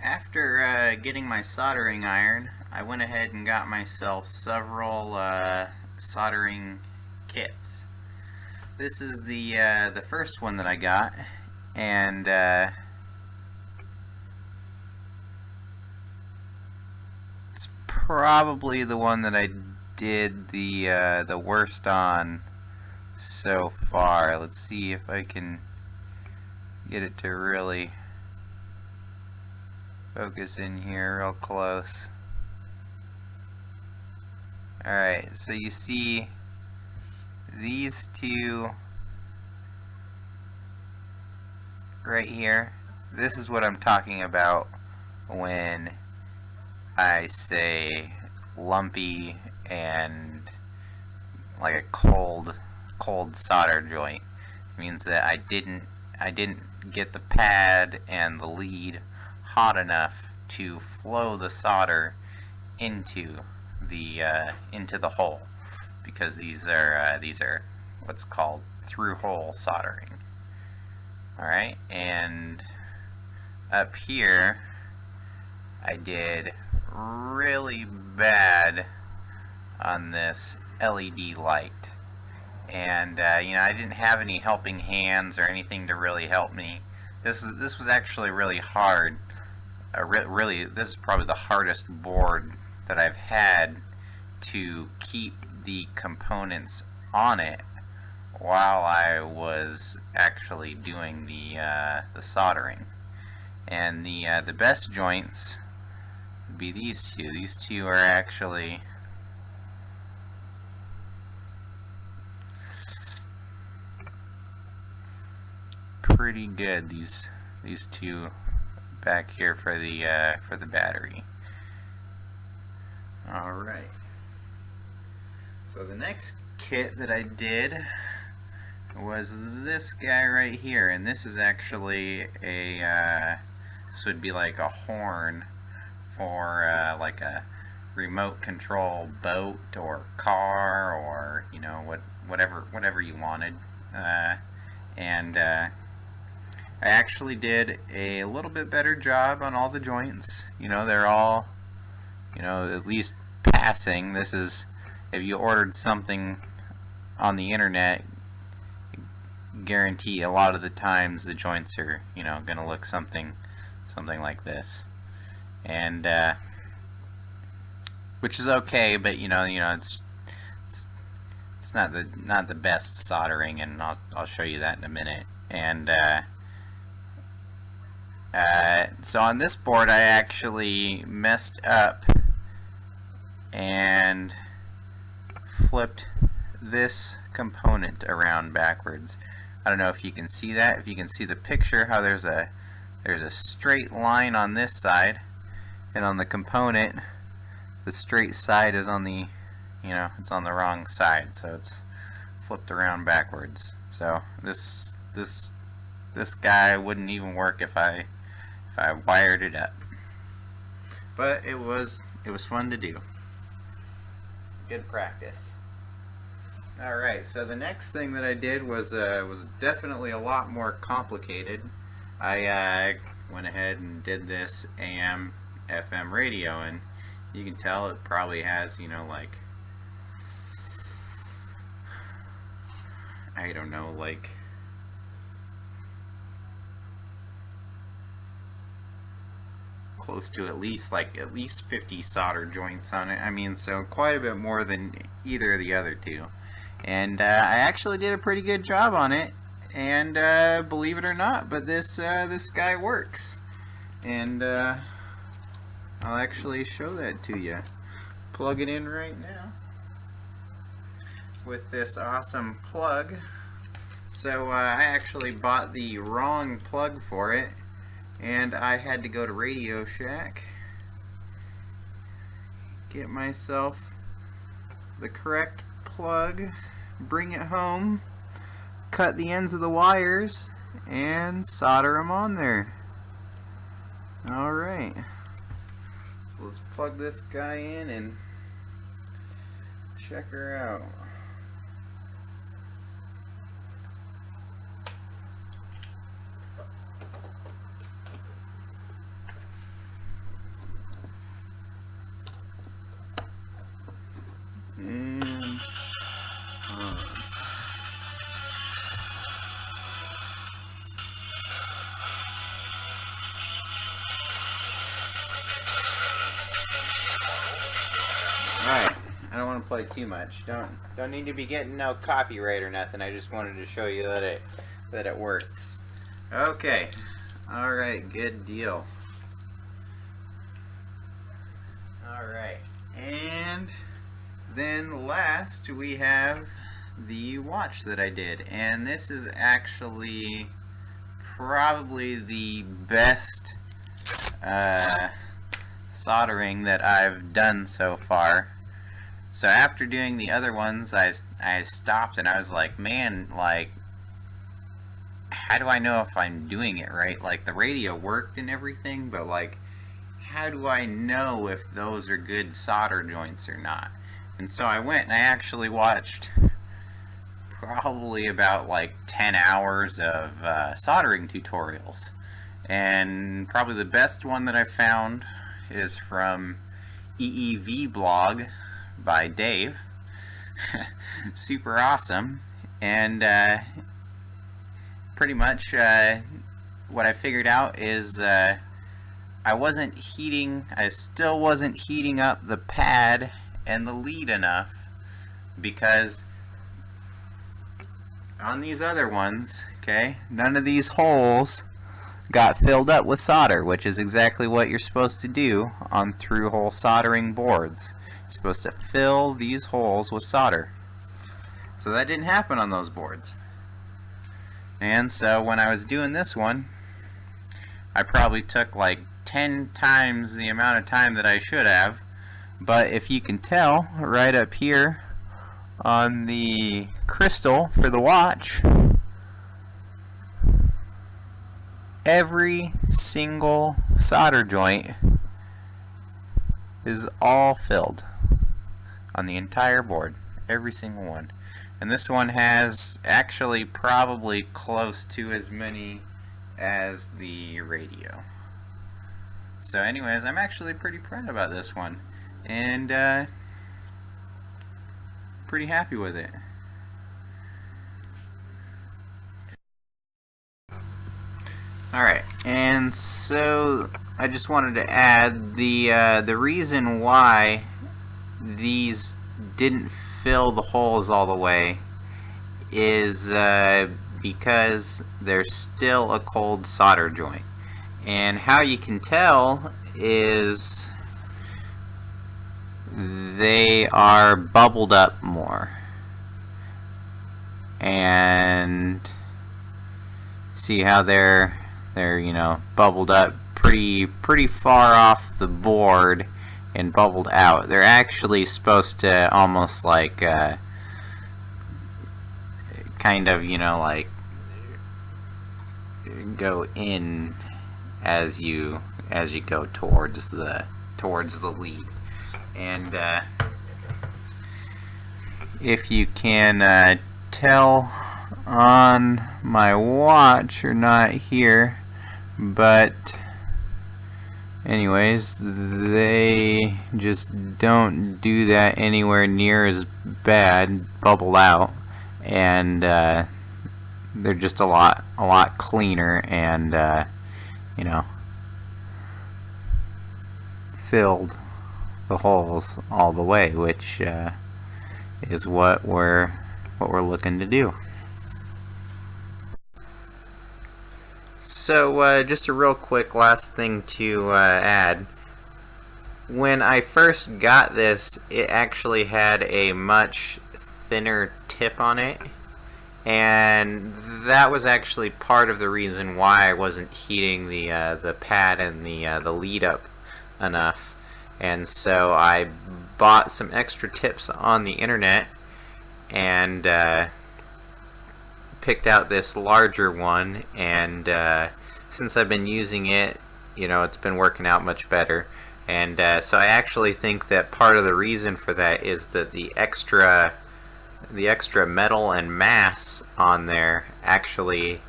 After getting my soldering iron, I went ahead and got myself several soldering kits. This is the first one that I got, and it's probably the one that I did the worst on so far. Let's see if I can get it to really focus in here real close. Alright, so you see these two right here. This is what I'm talking about when I say lumpy and like a cold solder joint. It means that I didn't get the pad and the lead hot enough to flow the solder into the hole, because these are what's called through hole soldering. Alright, and up here I did really bad on this LED light, and I didn't have any helping hands or anything to really help me. This was actually really hard. This is probably the hardest board that I've had to keep the components on it while I was actually doing the soldering. And the best joints would be these two. These two are actually pretty good. These two back here for the battery. All right. So the next kit that I did was this guy right here, and this is actually this would be like a horn for like a remote control boat or car, or whatever you wanted. I actually did a little bit better job on all the joints. They're all at least passing. This is, if you ordered something on the internet, guarantee a lot of the times the joints are gonna look something like this, and which is okay, but it's not the best soldering, and I'll show you that in a minute. And so on this board I actually messed up and flipped this component around backwards. I don't know if you can see that. If you can see the picture, how there's a straight line on this side, and on the component the straight side is on the it's on the wrong side, so it's flipped around backwards. So this guy wouldn't even work if I wired it up. But it was fun to do. Good practice. Alright, so the next thing that I did was definitely a lot more complicated. I went ahead and did this AM FM radio, and you can tell it probably has like, I don't know, like close to at least 50 solder joints on it. I mean, so quite a bit more than either of the other two. And I actually did a pretty good job on it, and believe it or not, but this guy works. And I'll actually show that to you. Plug it in right now with this awesome plug. So I actually bought the wrong plug for it, and I had to go to Radio Shack, get myself the correct plug, bring it home, cut the ends of the wires, and solder them on there. Alright, so let's plug this guy in and check her out. Alright, I don't want to play too much. Don't need to be getting no copyright or nothing. I just wanted to show you that it works. Okay. Alright, good deal. Alright. And then last we have the watch that I did. And this is actually probably the best soldering that I've done so far. So after doing the other ones, I stopped and I was like, man, like, how do I know if I'm doing it right? Like, the radio worked and everything, but like, how do I know if those are good solder joints or not? And so I went and I actually watched probably about like 10 hours of soldering tutorials. And probably the best one that I found is from EEV blog by Dave. Super awesome. And pretty much what I figured out is I still wasn't heating up the pad and the lead enough, because on these other ones, okay, none of these holes got filled up with solder, which is exactly what you're supposed to do on through-hole soldering boards. You're supposed to fill these holes with solder. So that didn't happen on those boards. And so when I was doing this one, I probably took like 10 times the amount of time that I should have. But if you can tell, right up here on the crystal for the watch, every single solder joint is all filled on the entire board, every single one. And this one has actually probably close to as many as the radio. So anyways, I'm actually pretty proud about this one, and pretty happy with it. Alright, and so I just wanted to add the reason why these didn't fill the holes all the way is because there's still a cold solder joint. And how you can tell is they are bubbled up more. And see how they're bubbled up pretty far off the board and bubbled out. They're actually supposed to almost like kind of like go in as you go towards the lead. And if you can tell on my watch, or not here, but anyways, they just don't do that anywhere near as bad, bubble out, and they're just a lot cleaner and filled the holes all the way, which is what we're looking to do. So just a real quick last thing to add. When I first got this, it actually had a much thinner tip on it, and that was actually part of the reason why I wasn't heating the pad and the lead up enough. And so I bought some extra tips on the internet and picked out this larger one, and since I've been using it, it's been working out much better. And so I actually think that part of the reason for that is that the extra metal and mass on there actually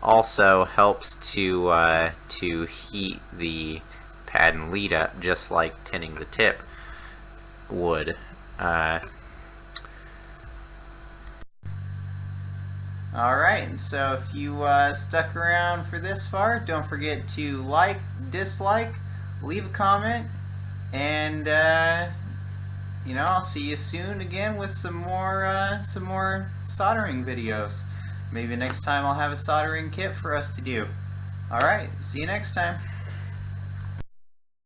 also helps to heat the pad and lead up, just like tinning the tip would. Alright, and so if you stuck around for this far, don't forget to like, dislike, leave a comment, and you know, I'll see you soon again with some more soldering videos. Maybe next time I'll have a soldering kit for us to do. Alright, see you next time.